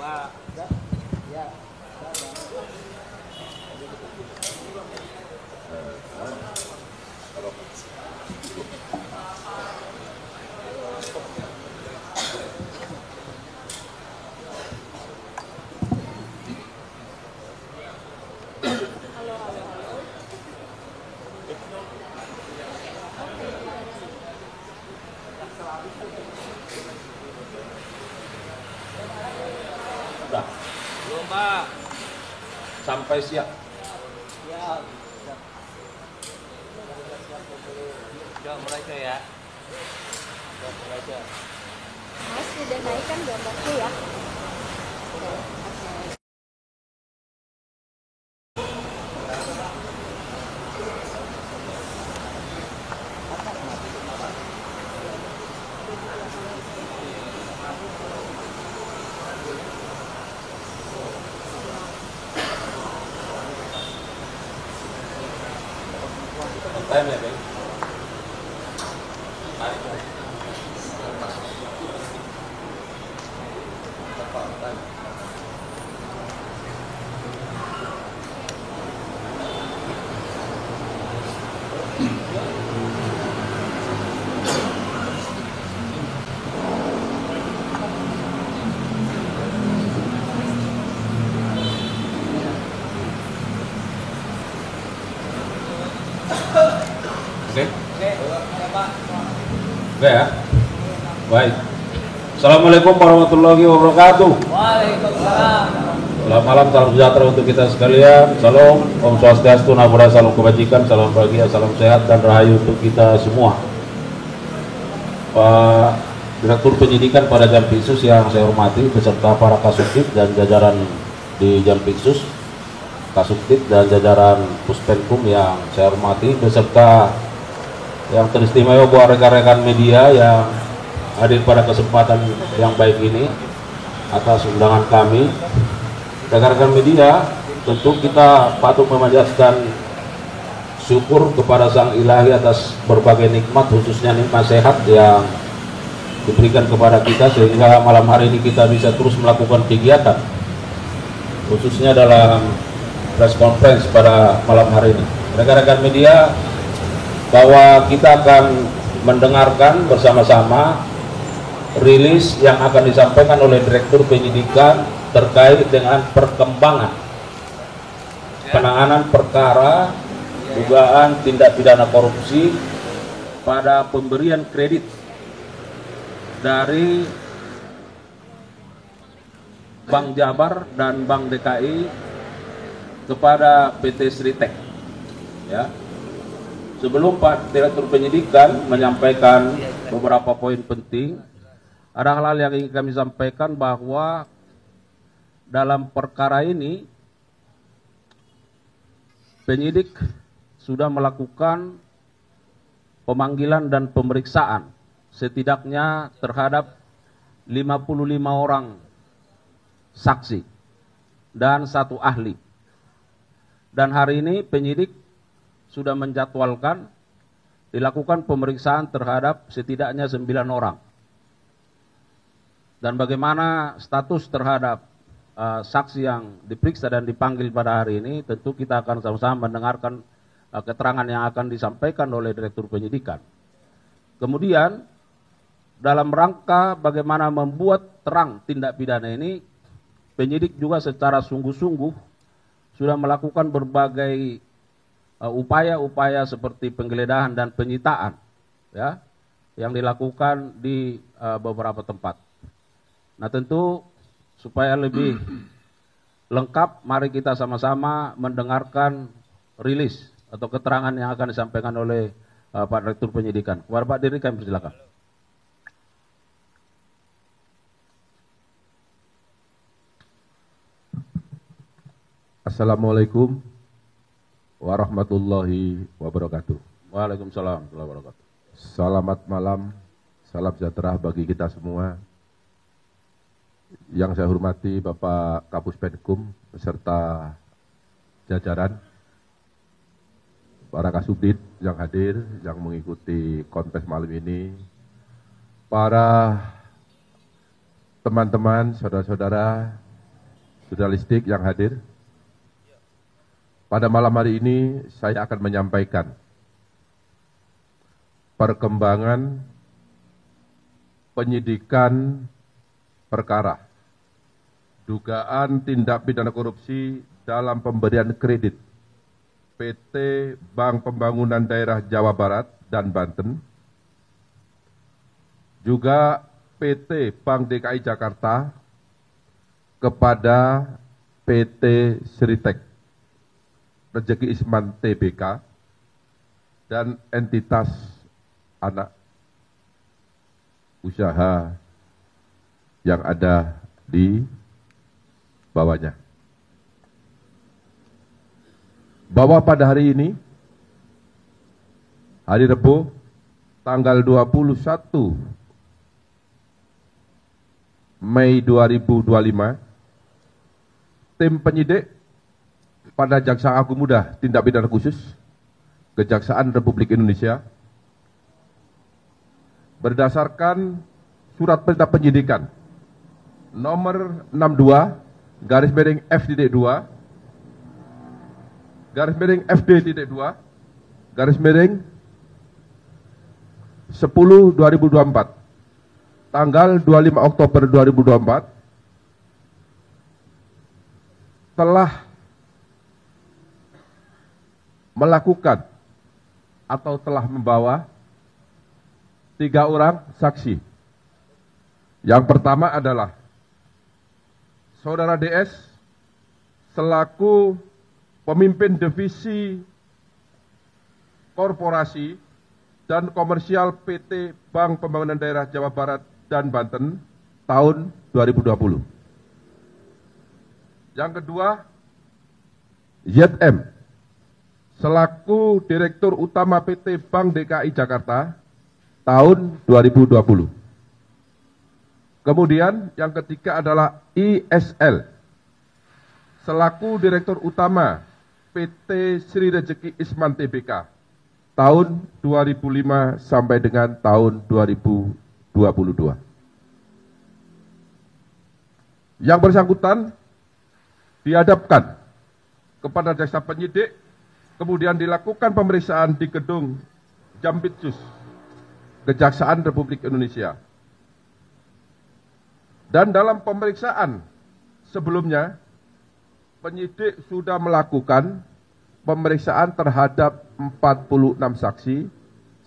Pak. Ya. Sudah. Belum Pak. Sampai siap. Ya. Coba mulai coy ya. Coba mulai coy. Mas udah naik kan gambarnya ya? Oke. Time ya, Bang. Oke. Oke ya. Baik. Assalamualaikum warahmatullahi wabarakatuh. Waalaikumsalam. Selamat malam, salam sejahtera untuk kita sekalian. Salam, Om Swastiastu, Namo Buddhaya, salam kebajikan, salam bahagia, salam sehat dan rahayu untuk kita semua. Pak Direktur Penyidikan pada Jampitsus yang saya hormati, beserta para Kasubdit dan jajaran di Jampitsus, Kasubdit dan jajaran Puspenkum yang saya hormati, beserta yang teristimewa buat rekan-rekan media yang hadir pada kesempatan yang baik ini atas undangan kami. Rekan-rekan media, tentu kita patut memanjatkan syukur kepada Sang Ilahi atas berbagai nikmat, khususnya nikmat sehat yang diberikan kepada kita sehingga malam hari ini kita bisa terus melakukan kegiatan, khususnya dalam press conference pada malam hari ini. Rekan-rekan media, bahwa kita akan mendengarkan bersama-sama rilis yang akan disampaikan oleh Direktur Penyidikan terkait dengan perkembangan penanganan perkara dugaan tindak pidana korupsi pada pemberian kredit dari Bank Jabar dan Bank DKI kepada PT Sritek. Ya. Sebelum Pak Direktur Penyidikan menyampaikan beberapa poin penting, ada hal-hal yang ingin kami sampaikan bahwa dalam perkara ini penyidik sudah melakukan pemanggilan dan pemeriksaan setidaknya terhadap 55 orang saksi dan 1 ahli. Dan hari ini penyidik sudah menjadwalkan dilakukan pemeriksaan terhadap setidaknya 9 orang. Dan bagaimana status terhadap saksi yang diperiksa dan dipanggil pada hari ini, tentu kita akan sama-sama mendengarkan keterangan yang akan disampaikan oleh Direktur Penyidikan. Kemudian dalam rangka bagaimana membuat terang tindak pidana ini, penyidik juga secara sungguh-sungguh sudah melakukan berbagai upaya-upaya seperti penggeledahan dan penyitaan, ya, yang dilakukan di beberapa tempat. Nah, tentu supaya lebih lengkap, mari kita sama-sama mendengarkan rilis atau keterangan yang akan disampaikan oleh Pak Direktur Penyidikan. Kepada Pak Dirjen kami persilakan. Assalamualaikum warahmatullahi wabarakatuh. Waalaikumsalam warahmatullahi wabarakatuh. Selamat malam, salam sejahtera bagi kita semua. Yang saya hormati Bapak Kapus Penkum beserta jajaran, para Kasubdit yang hadir, yang mengikuti kontes malam ini, para teman-teman, saudara-saudara jurnalistik yang hadir. Pada malam hari ini saya akan menyampaikan perkembangan penyidikan perkara dugaan tindak pidana korupsi dalam pemberian kredit PT Bank Pembangunan Daerah Jawa Barat dan Banten, juga PT Bank DKI Jakarta kepada PT Sritek Rezeki Isman Tbk dan entitas anak usaha yang ada di bawahnya. Bahwa pada hari ini, hari Rabu, tanggal 21 Mei 2025, tim penyidik pada Jaksa Agung Muda Tindak Pidana Khusus Kejaksaan Republik Indonesia berdasarkan surat perintah penyidikan nomor 62/F.2 FD.2 10/2024 tanggal 25 Oktober 2024 telah melakukan atau telah membawa 3 orang saksi. Yang pertama adalah Saudara DS selaku pemimpin divisi korporasi dan komersial PT Bank Pembangunan Daerah Jawa Barat dan Banten tahun 2020. Yang kedua, YM selaku Direktur Utama PT Bank DKI Jakarta tahun 2020. Kemudian yang ketiga adalah ISL selaku Direktur Utama PT Sri Rezeki Isman Tbk tahun 2005 sampai dengan tahun 2022. Yang bersangkutan dihadapkan kepada jaksa penyidik, kemudian dilakukan pemeriksaan di gedung Jampitsus Kejaksaan Republik Indonesia. Dan dalam pemeriksaan sebelumnya, penyidik sudah melakukan pemeriksaan terhadap 46 saksi,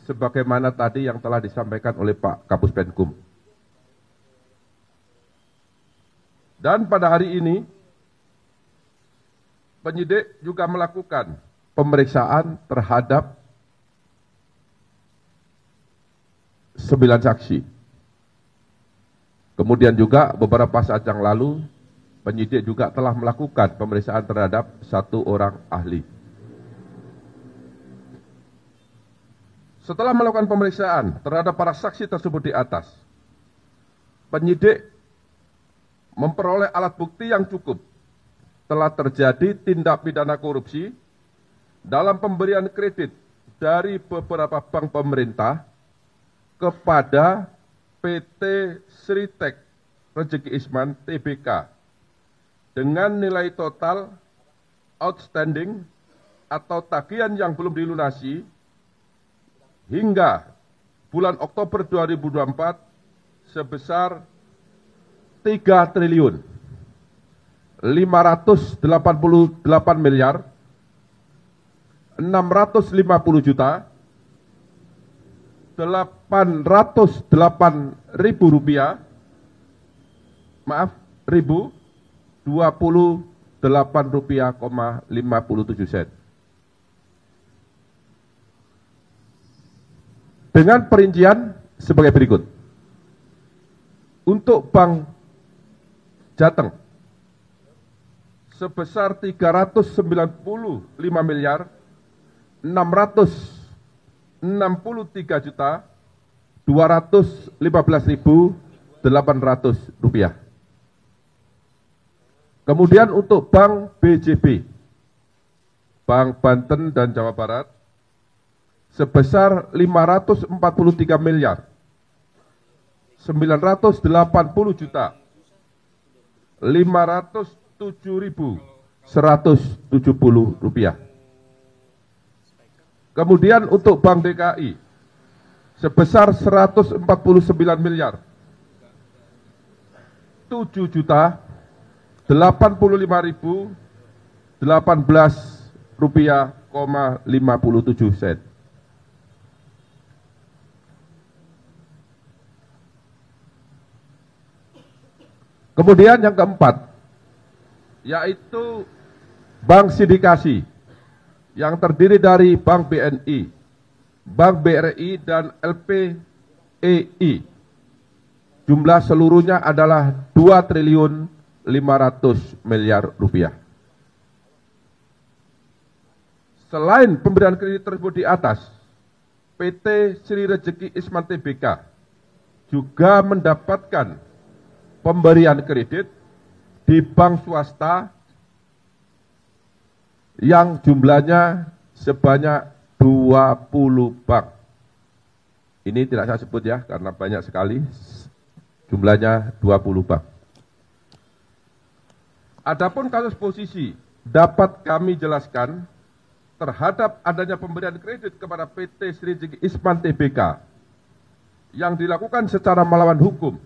sebagaimana tadi yang telah disampaikan oleh Pak Kapus Penkum. Dan pada hari ini, penyidik juga melakukan pemeriksaan terhadap 9 saksi. Kemudian juga beberapa saat yang lalu, penyidik juga telah melakukan pemeriksaan terhadap 1 orang ahli. Setelah melakukan pemeriksaan terhadap para saksi tersebut di atas, penyidik memperoleh alat bukti yang cukup telah terjadi tindak pidana korupsi dalam pemberian kredit dari beberapa bank pemerintah kepada PT Sritek Rezeki Isman Tbk dengan nilai total outstanding atau tagihan yang belum dilunasi hingga bulan Oktober 2024 sebesar 3 triliun 588 miliar 650 juta 808 ribu rupiah, maaf, 28 rupiah, 57 sen. Dengan perincian sebagai berikut. Untuk Bank Jateng sebesar 395 miliar 663 juta 215.800 rupiah. Kemudian untuk Bank BJB, Bank Banten dan Jawa Barat sebesar 543 miliar 980 juta 500 Rp7.170. Kemudian untuk Bank DKI sebesar 149 miliar 7.085.018 rupiah, 57 sen. Kemudian yang keempat, yaitu bank sindikasi yang terdiri dari Bank BNI, Bank BRI, dan LPEI. Jumlah seluruhnya adalah 2.500 miliar rupiah. Selain pemberian kredit tersebut di atas, PT Sri Rejeki Isman Tbk juga mendapatkan pemberian kredit di bank swasta yang jumlahnya sebanyak 20 bank. Ini tidak saya sebut ya, karena banyak sekali, jumlahnya 20 bank. Adapun kasus posisi dapat kami jelaskan terhadap adanya pemberian kredit kepada PT Sri Rejeki Isman Tbk yang dilakukan secara melawan hukum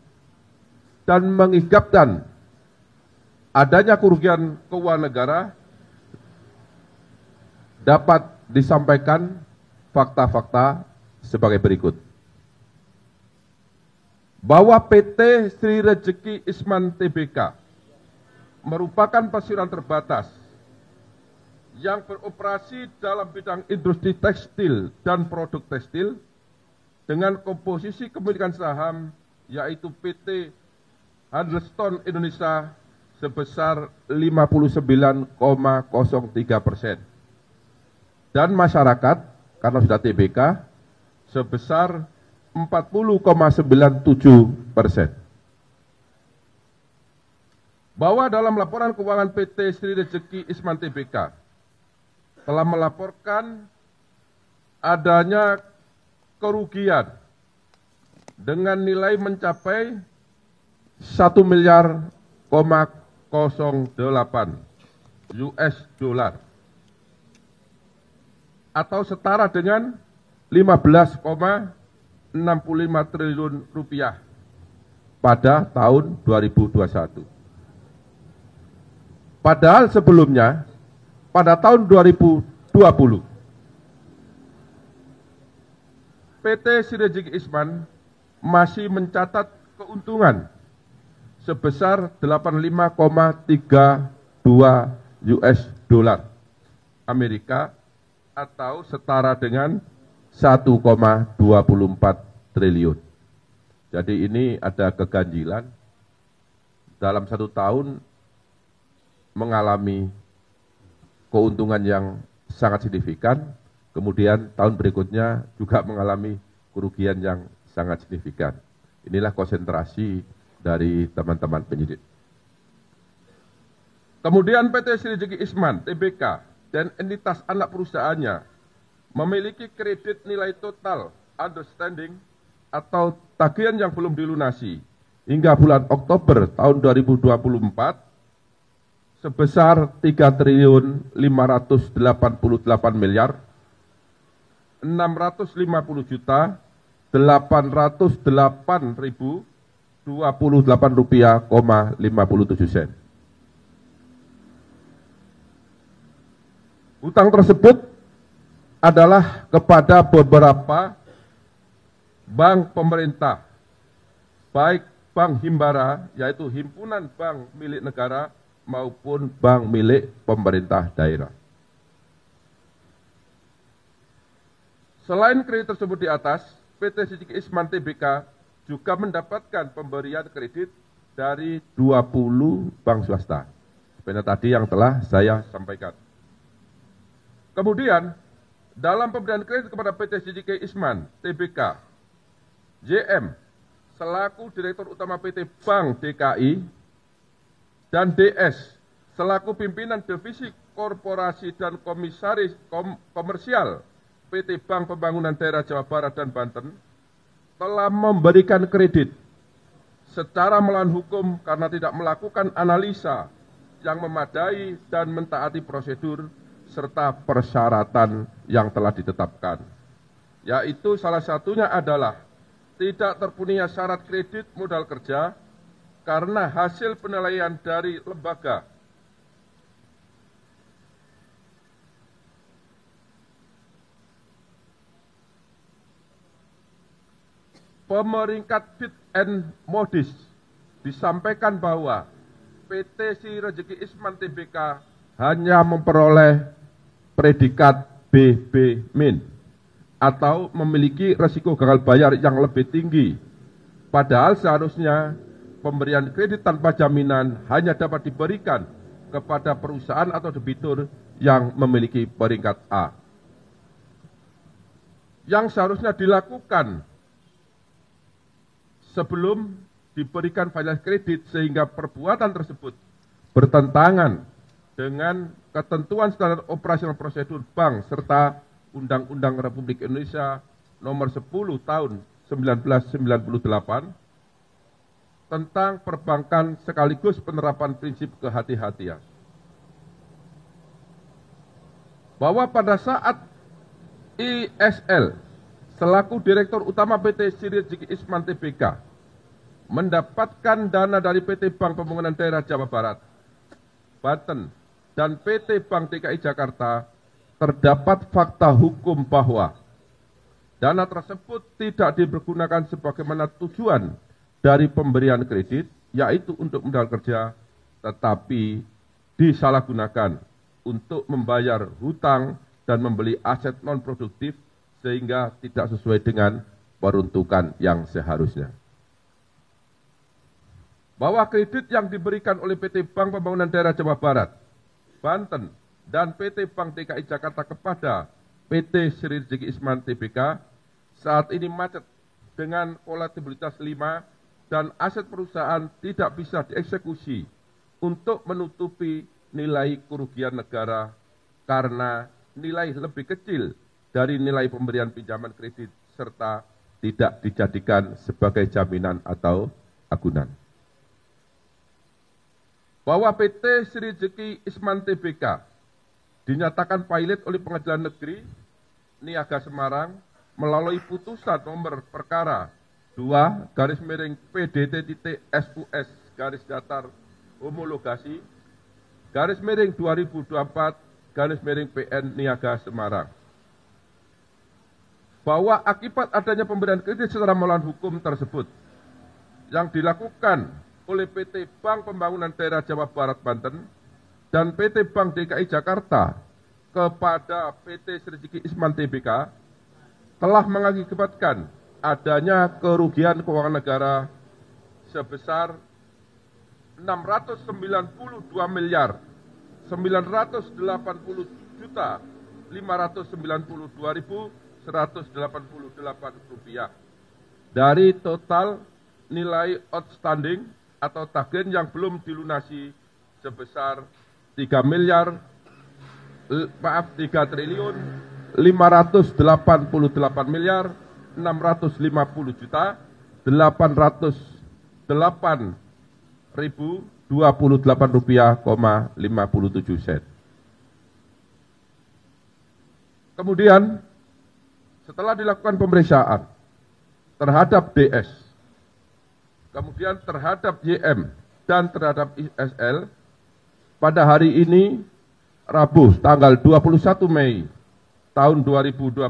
dan mengakibatkan adanya kerugian keuangan negara, dapat disampaikan fakta-fakta sebagai berikut. Bahwa PT Sri Rejeki Isman Tbk merupakan perseroan terbatas yang beroperasi dalam bidang industri tekstil dan produk tekstil dengan komposisi kepemilikan saham yaitu PT Handelston Indonesia sebesar 59,03% dan masyarakat karena sudah TBK sebesar 40,97%. Bahwa dalam laporan keuangan PT Sri Rejeki Isman Tbk telah melaporkan adanya kerugian dengan nilai mencapai 1 miliar 08 US dollar atau setara dengan 15,65 triliun rupiah pada tahun 2021. Padahal sebelumnya pada tahun 2020 PT Sri Rejeki Isman masih mencatat keuntungan sebesar 85,32 US dollar Amerika atau setara dengan 1,24 triliun. Jadi ini ada keganjilan dalam satu tahun mengalami keuntungan yang sangat signifikan, kemudian tahun berikutnya juga mengalami kerugian yang sangat signifikan. Inilah konsentrasi dari teman-teman penyidik. Kemudian PT Sri Rejeki Isman Tbk dan entitas anak perusahaannya memiliki kredit nilai total outstanding atau tagihan yang belum dilunasi hingga bulan Oktober tahun 2024 sebesar 3.588 miliar 650.808.028 rupiah, 57 sen. Utang tersebut adalah kepada beberapa bank pemerintah, baik bank himbara, yaitu himpunan bank milik negara, maupun bank milik pemerintah daerah. Selain kredit tersebut di atas, PT Sri Rejeki Isman Tbk juga mendapatkan pemberian kredit dari 20 bank swasta, seperti tadi yang telah saya sampaikan. Kemudian, dalam pemberian kredit kepada PT Sri Rejeki Isman Tbk, JM selaku Direktur Utama PT Bank DKI dan DS selaku pimpinan divisi korporasi dan komisaris komersial PT Bank Pembangunan Daerah Jawa Barat dan Banten telah memberikan kredit secara melawan hukum karena tidak melakukan analisa yang memadai dan mentaati prosedur serta persyaratan yang telah ditetapkan. Yaitu salah satunya adalah tidak terpenuhinya syarat kredit modal kerja karena hasil penilaian dari lembaga pemeringkat Fit and Modis disampaikan bahwa PT Sri Rezeki Isman Tbk hanya memperoleh predikat BB- atau memiliki resiko gagal bayar yang lebih tinggi. Padahal seharusnya pemberian kredit tanpa jaminan hanya dapat diberikan kepada perusahaan atau debitur yang memiliki peringkat A. Yang seharusnya dilakukan sebelum diberikan finance kredit sehingga perbuatan tersebut bertentangan dengan ketentuan standar operasional prosedur bank serta Undang-Undang Republik Indonesia Nomor 10 Tahun 1998 tentang perbankan sekaligus penerapan prinsip kehati-hatian. Bahwa pada saat ISL selaku Direktur Utama PT Sri Rezeki Isman Tbk mendapatkan dana dari PT Bank Pembangunan Daerah Jawa Barat, Banten, dan PT Bank DKI Jakarta, terdapat fakta hukum bahwa dana tersebut tidak dipergunakan sebagaimana tujuan dari pemberian kredit, yaitu untuk modal kerja, tetapi disalahgunakan untuk membayar hutang dan membeli aset non-produktif sehingga tidak sesuai dengan peruntukan yang seharusnya. Bahwa kredit yang diberikan oleh PT Bank Pembangunan Daerah Jawa Barat, Banten, dan PT Bank DKI Jakarta kepada PT Sri Rezeki Isman Tbk saat ini macet dengan kolektibilitas 5 dan aset perusahaan tidak bisa dieksekusi untuk menutupi nilai kerugian negara karena nilai lebih kecil dari nilai pemberian pinjaman kredit serta tidak dijadikan sebagai jaminan atau agunan. Bahwa PT Sri Rezeki Isman Tbk dinyatakan pilot oleh Pengadilan Negeri Niaga Semarang melalui putusan nomor perkara 2/PDT.SUS homologasi /2024/PN Niaga Semarang. Bahwa akibat adanya pemberian kredit secara melawan hukum tersebut yang dilakukan oleh PT Bank Pembangunan Daerah Jawa Barat Banten dan PT Bank DKI Jakarta kepada PT Sri Rezeki Isman Tbk telah mengakibatkan adanya kerugian keuangan negara sebesar 690.592.188 rupiah dari total nilai outstanding atau tagihan yang belum dilunasi sebesar 3.438.808.028.028 rupiah,57 sen. Kemudian setelah dilakukan pemeriksaan terhadap DS, kemudian terhadap YM dan terhadap ISL, pada hari ini, Rabu, tanggal 21 Mei tahun 2025,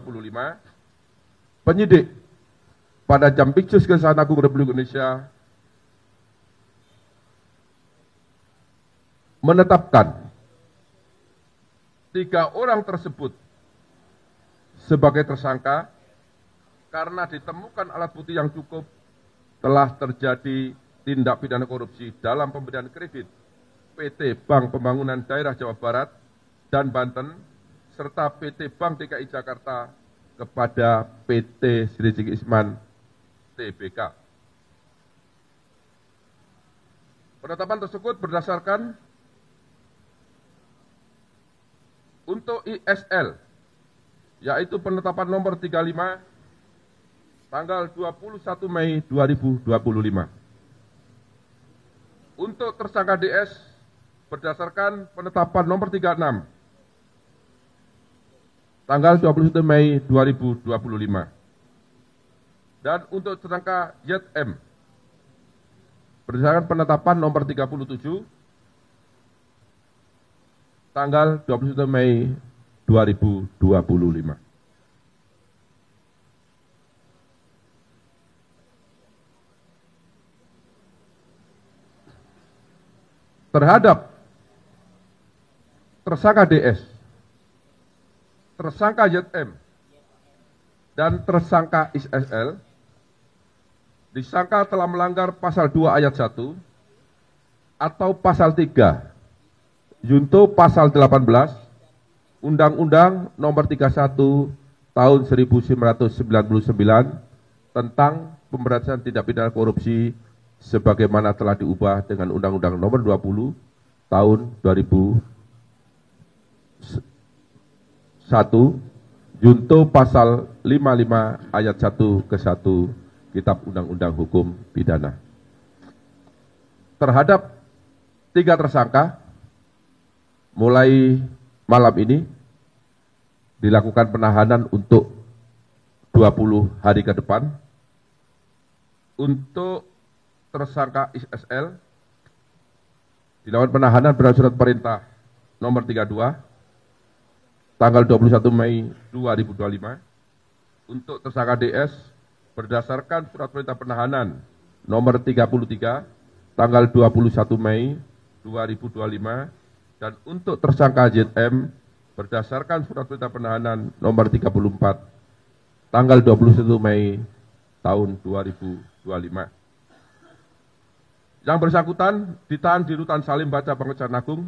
penyidik pada Jampitsus Kejaksaan Agung Republik Indonesia menetapkan 3 orang tersebut sebagai tersangka karena ditemukan alat bukti yang cukup telah terjadi tindak pidana korupsi dalam pemberian kredit PT Bank Pembangunan Daerah Jawa Barat dan Banten serta PT Bank DKI Jakarta kepada PT Sri Rezeki Isman Tbk. Penetapan tersebut berdasarkan untuk ISL, yaitu penetapan nomor 35 tanggal 21 Mei 2025. Untuk tersangka DS berdasarkan penetapan nomor 36 tanggal 21 Mei 2025. Dan untuk tersangka YM berdasarkan penetapan nomor 37 tanggal 21 Mei 2025. Terhadap tersangka DS, tersangka YM, dan tersangka ISL disangka telah melanggar pasal 2 ayat 1 atau pasal 3 junto pasal 18 Undang-Undang Nomor 31 Tahun 1999 tentang pemberantasan tindak pidana korupsi sebagaimana telah diubah dengan Undang-Undang Nomor 20 Tahun 2001 junto pasal 55 ayat 1 ke 1 Kitab Undang-Undang Hukum Pidana. Terhadap 3 tersangka mulai malam ini dilakukan penahanan untuk 20 hari ke depan. Untuk tersangka ISL dilakukan penahanan berdasarkan surat perintah nomor 32 tanggal 21 Mei 2025. Untuk tersangka DS berdasarkan surat perintah penahanan nomor 33 tanggal 21 Mei 2025. Dan untuk tersangka ZM berdasarkan surat perintah penahanan nomor 34 tanggal 21 Mei tahun 2025. Yang bersangkutan ditahan di Rutan Salim Baca Kejaksaan Agung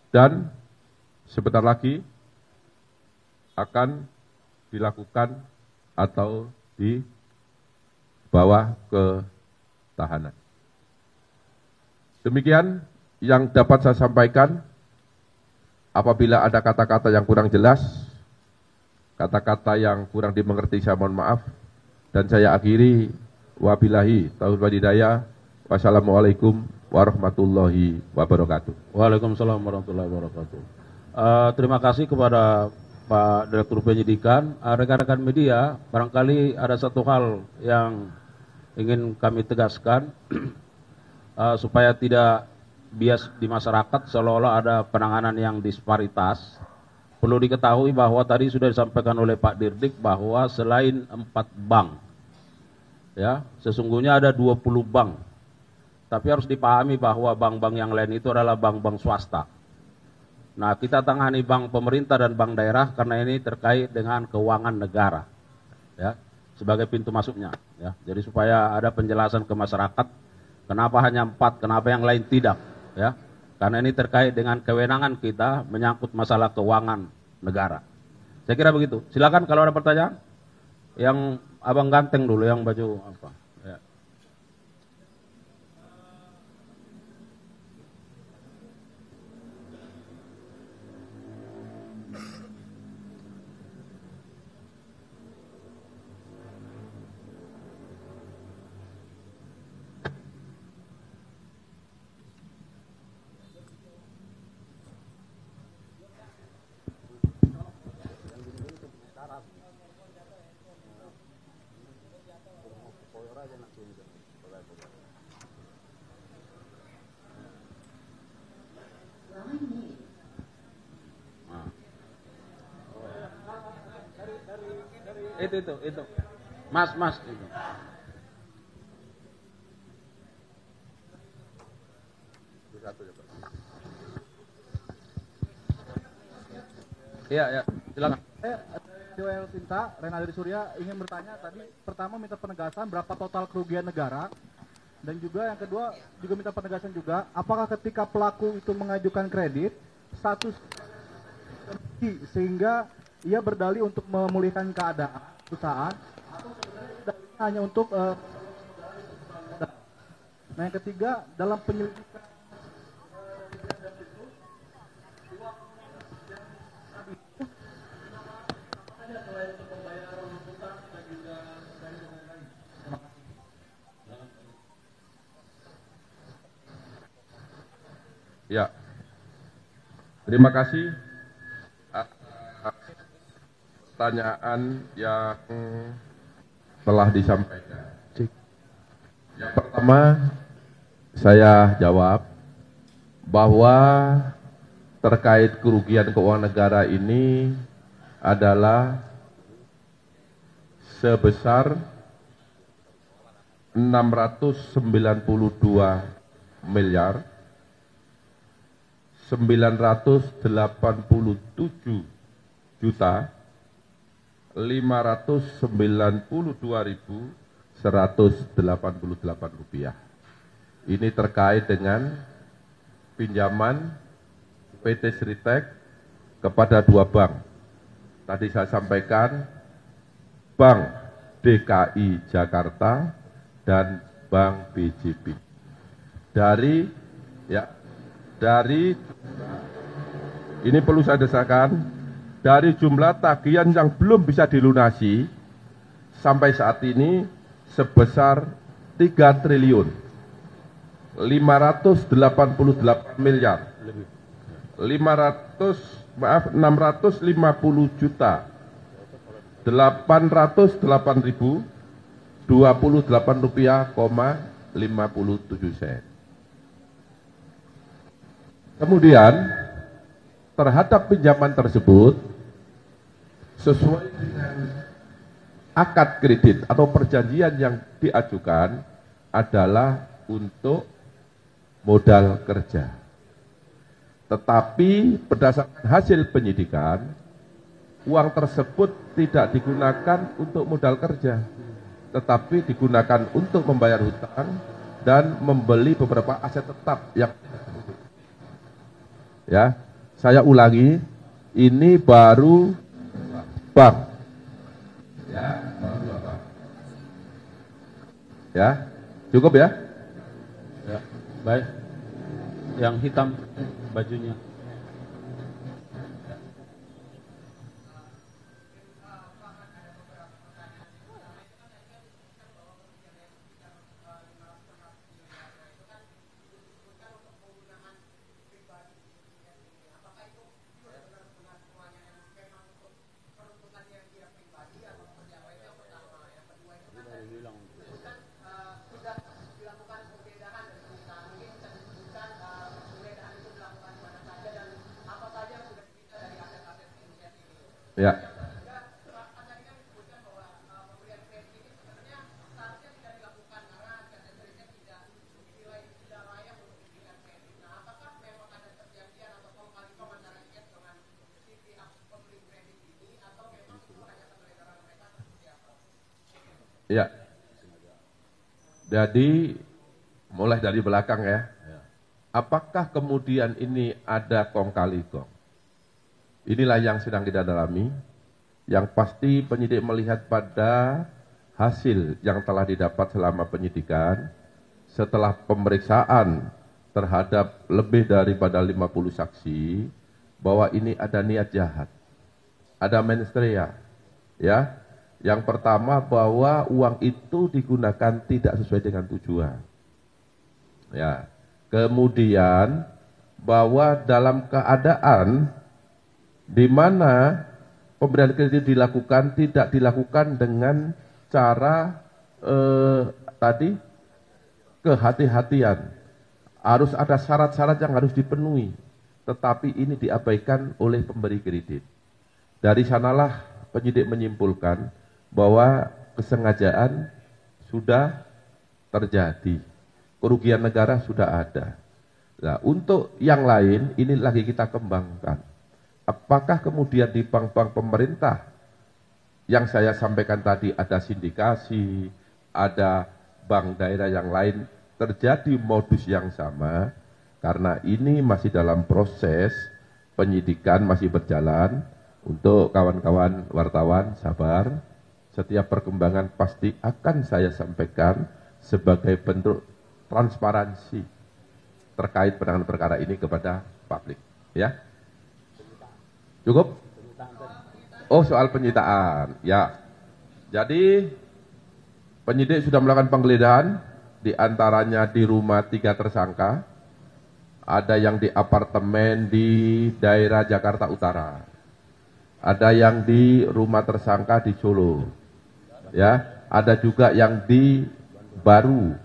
dan sebentar lagi akan dilakukan atau dibawa ke tahanan. Demikian yang dapat saya sampaikan. Apabila ada kata-kata yang kurang jelas, kata-kata yang kurang dimengerti, saya mohon maaf. Dan saya akhiri, wabillahi taufiq wal hidayah. Wassalamualaikum warahmatullahi wabarakatuh. Waalaikumsalam warahmatullahi wabarakatuh. Terima kasih kepada Pak Direktur Penyidikan. Rekan-rekan media, barangkali ada satu hal yang ingin kami tegaskan supaya tidak bias di masyarakat seolah-olah ada penanganan yang disparitas. Perlu diketahui bahwa tadi sudah disampaikan oleh Pak Dirdik bahwa selain 4 bank, ya, sesungguhnya ada 20 bank. Tapi harus dipahami bahwa bank-bank yang lain itu adalah bank-bank swasta. Nah, kita tangani bank pemerintah dan bank daerah karena ini terkait dengan keuangan negara, ya, sebagai pintu masuknya. Ya. Jadi supaya ada penjelasan ke masyarakat, kenapa hanya 4, kenapa yang lain tidak, ya. Karena ini terkait dengan kewenangan kita menyangkut masalah keuangan negara. Saya kira begitu. Silakan kalau ada pertanyaan. Yang abang ganteng dulu, yang baju apa? Ya. Itu. Mas itu. Iya, silakan. Joel Sinta, Renaldi Surya ingin bertanya tadi, pertama minta penegasan berapa total kerugian negara, dan juga yang kedua juga minta penegasan juga, apakah ketika pelaku itu mengajukan kredit status sehingga ia berdalih untuk memulihkan keadaan perusahaan atau sebenarnya hanya untuk nah yang ketiga dalam penyelidikan Ya, terima kasih atas pertanyaan yang telah disampaikan. Yang pertama, saya jawab bahwa terkait kerugian keuangan negara ini adalah sebesar 692 miliar 987 juta 592.188 rupiah. Ini terkait dengan pinjaman PT Sritek kepada dua bank. Tadi saya sampaikan Bank DKI Jakarta dan Bank BJB. Dari ini perlu saya desakan, dari jumlah tagihan yang belum bisa dilunasi sampai saat ini sebesar 3 triliun 588 miliar 650 juta 808.028 rupiah, 57 sen. Kemudian terhadap pinjaman tersebut sesuai dengan akad kredit atau perjanjian yang diajukan adalah untuk modal kerja. Tetapi berdasarkan hasil penyidikan, uang tersebut tidak digunakan untuk modal kerja, tetapi digunakan untuk membayar hutang dan membeli beberapa aset tetap yang saya ulangi, ini baru bank. Cukup ya? Ya, baik. Yang hitam bajunya. Ya. Ya. Jadi mulai dari belakang ya. Apakah kemudian ini ada kong kali kong? Inilah yang sedang kita dalami. Yang pasti penyidik melihat pada hasil yang telah didapat selama penyidikan, setelah pemeriksaan terhadap lebih daripada 50 saksi, bahwa ini ada niat jahat, ada mensrea. Ya, yang pertama bahwa uang itu digunakan tidak sesuai dengan tujuan. Ya, kemudian bahwa dalam keadaan di mana pemberian kredit dilakukan tidak dilakukan dengan cara tadi kehati-hatian. Harus ada syarat-syarat yang harus dipenuhi, tetapi ini diabaikan oleh pemberi kredit. Dari sanalah penyidik menyimpulkan bahwa kesengajaan sudah terjadi, kerugian negara sudah ada. Nah, untuk yang lain ini lagi kita kembangkan. Apakah kemudian di bank-bank pemerintah yang saya sampaikan tadi ada sindikasi, ada bank daerah yang lain terjadi modus yang sama? Karena ini masih dalam proses penyidikan, masih berjalan. Untuk kawan-kawan wartawan sabar, setiap perkembangan pasti akan saya sampaikan sebagai bentuk transparansi terkait penanganan perkara ini kepada publik. Ya. Cukup? Oh, soal penyitaan. Ya. Jadi penyidik sudah melakukan penggeledahan di antaranya di rumah 3 tersangka. ada yang di apartemen di daerah Jakarta Utara, ada yang di rumah tersangka di Solo, ya, ada juga yang di Baru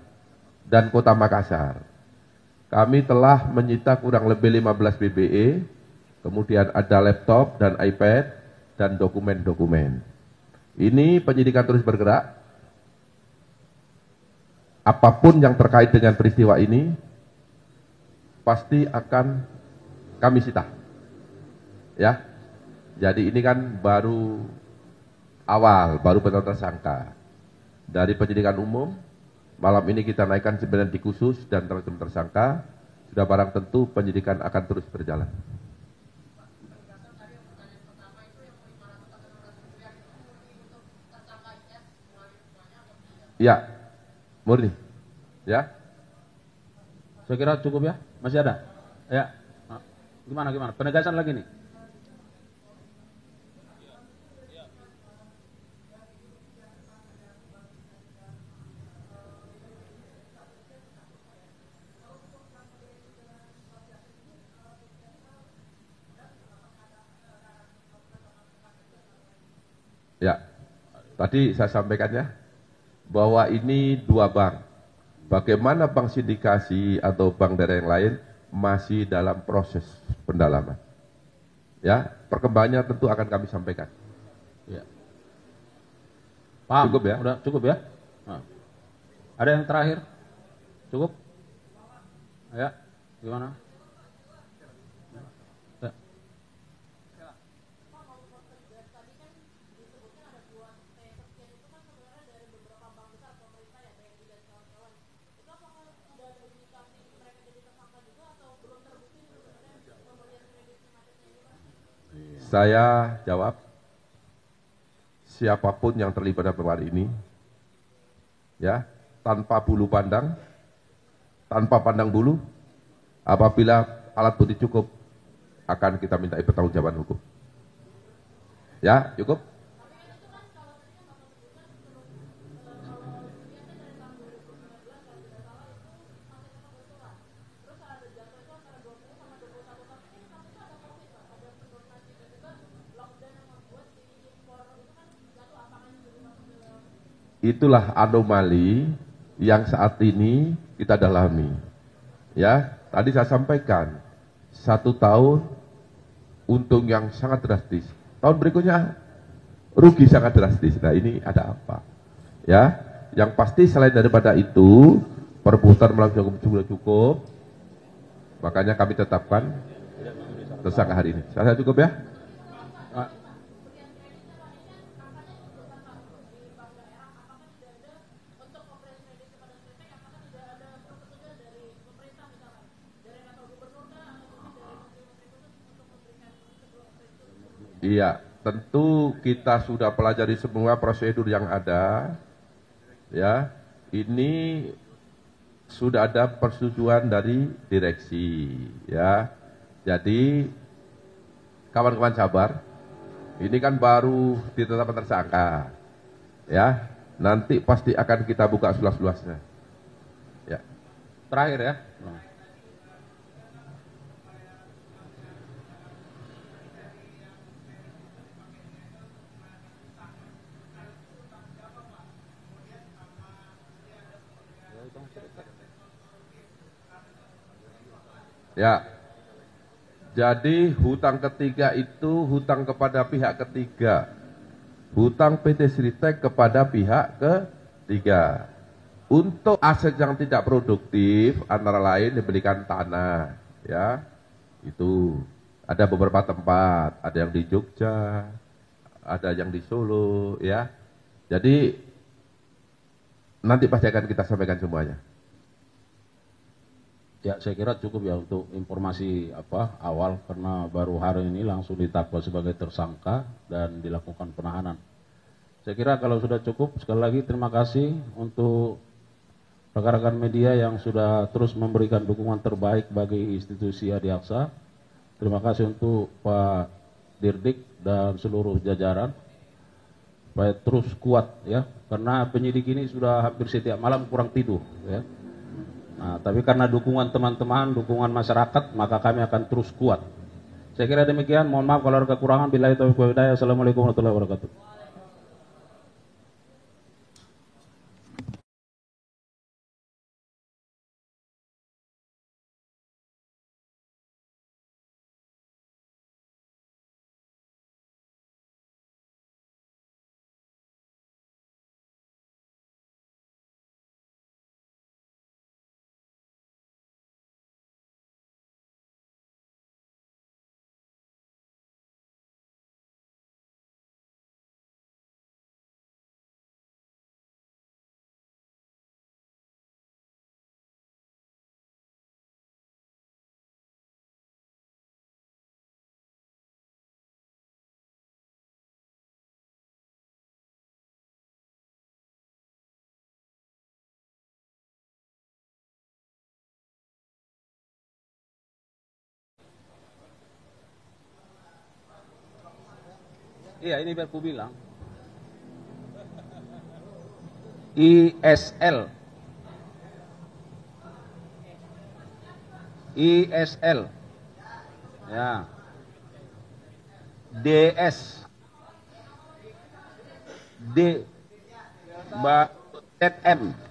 dan Kota Makassar. Kami telah menyita kurang lebih 15 BBE, kemudian ada laptop dan iPad dan dokumen-dokumen. Ini penyidikan terus bergerak. Apapun yang terkait dengan peristiwa ini pasti akan kami sita. Ya. Jadi ini kan baru awal, baru penetapan tersangka. Dari penyidikan umum, malam ini kita naikkan sebenarnya di khusus dan tersangka. Sudah barang tentu penyidikan akan terus berjalan. Ya, murni. Ya. Saya kira cukup ya. Masih ada? Ya. Gimana? Penegasan lagi nih. Ya, tadi saya sampaikan ya, bahwa ini dua bank. Bagaimana bank sindikasi atau bank daerah yang lain masih dalam proses pendalaman. Ya, perkembangannya tentu akan kami sampaikan. Ya. Paham? Cukup ya? Udah cukup ya? Nah. Ada yang terakhir? Cukup? Ya, gimana? Ya. Saya jawab, siapapun yang terlibat dalam perkara ini, ya, tanpa bulu pandang, tanpa pandang bulu, apabila alat bukti cukup, akan kita minta pertanggungjawaban hukum. Ya, cukup? Itulah anomali yang saat ini kita dalami. Ya, tadi saya sampaikan 1 tahun untung yang sangat drastis. Tahun berikutnya rugi sangat drastis. Nah, ini ada apa? Ya, yang pasti selain daripada itu perbuatan melakukan hukum sudah cukup. Makanya kami tetapkan tersangka hari ini. Saya cukup ya? Iya, tentu kita sudah pelajari semua prosedur yang ada. Ya, ini sudah ada persetujuan dari direksi. Ya, jadi kawan-kawan sabar. Ini kan baru ditetapkan tersangka. Ya, nanti pasti akan kita buka seluas-luasnya. Ya, Terakhir ya. Ya, jadi hutang ketiga itu hutang kepada pihak ketiga, hutang PT Sritek kepada pihak ketiga. Untuk aset yang tidak produktif, antara lain diberikan tanah, ya, itu ada beberapa tempat, ada yang di Jogja, ada yang di Solo, ya. Jadi nanti pasti akan kita sampaikan semuanya. Ya, saya kira cukup ya untuk informasi awal, karena baru hari ini langsung ditetapkan sebagai tersangka dan dilakukan penahanan. Saya kira kalau sudah cukup, sekali lagi terima kasih untuk rekan-rekan media yang sudah terus memberikan dukungan terbaik bagi institusi Adiaksa. Terima kasih untuk Pak Dirdik dan seluruh jajaran. Supaya terus kuat ya, karena penyidik ini sudah hampir setiap malam kurang tidur ya. Nah, tapi karena dukungan teman-teman, dukungan masyarakat, maka kami akan terus kuat. Saya kira demikian. Mohon maaf kalau ada kekurangan. Billahi taufiq wal hidayah. Assalamualaikum warahmatullahi wabarakatuh. Iya, ini biar ku bilang. ISL. ISL. Ya. DS. D. ZM.